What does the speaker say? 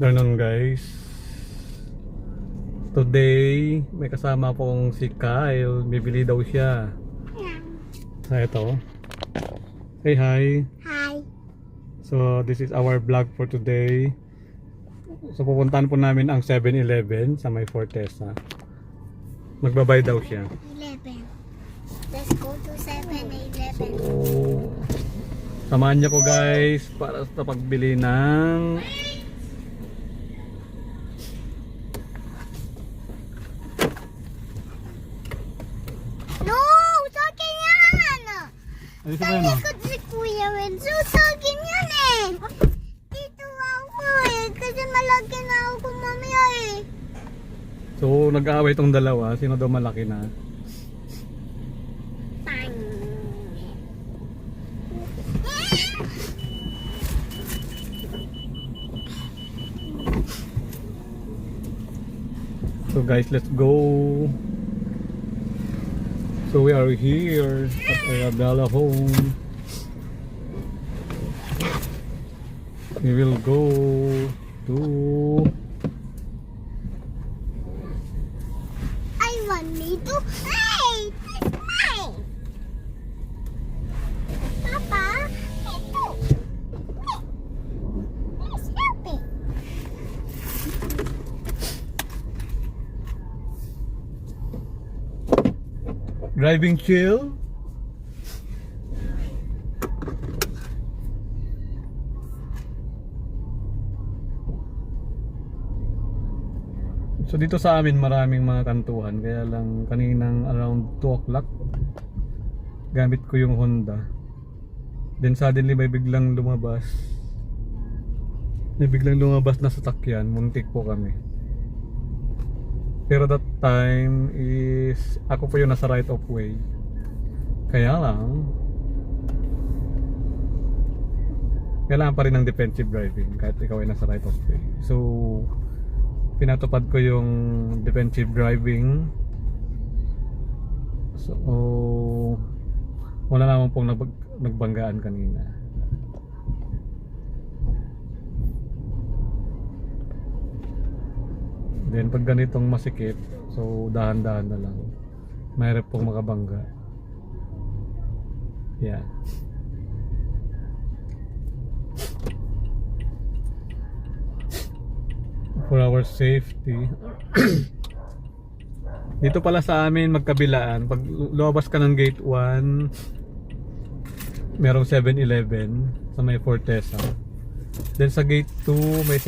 Ganun guys. Today, may kasama pong si Kyle. Bibili daw siya. Ito. Hey, hi. Hi. So, this is our vlog for today. So, pupuntahan po namin ang 7-Eleven sa may Fortesa. Magbabay daw siya. 11. Let's go to 7-Eleven. So, samahan niyo ko guys para sa pagbili ng No! Sa akin yan! ano sa Sa ano? likod si Kuya Wenzo. Sa akin yan eh! Dito ako eh. Kasi malaki na ako mamaya eh. So, nag-aaway tong dalawa. Sino daw malaki na? Bang! So guys, let's go. So we are here at Arabella home. We will go to I want me to. Hey! That's mine! Papa, ito. Please help me. driving chill. So dito sa amin maraming mga kantuhan, kaya lang kaninang around 2 o'clock gamit ko yung Honda. Then suddenly may biglang lumabas. May biglang lumabas na sasakyan, muntik po kami. Pero that time is ako po yung nasa right of way. Kaya lang kailangan pa rin ng defensive driving kahit ikaw ay nasa right of way. So pinatupad ko yung defensive driving. So wala naman pong nagbanggaan kanina. Then pag ganitong masikip, so dahan-dahan na lang. Mahirap pong makabangga. Yeah. For our safety. Dito pala sa amin magkabilaan. Pag lumabas ka ng gate 1, merong 7-Eleven sa may Fortesa. Then sa gate 2 may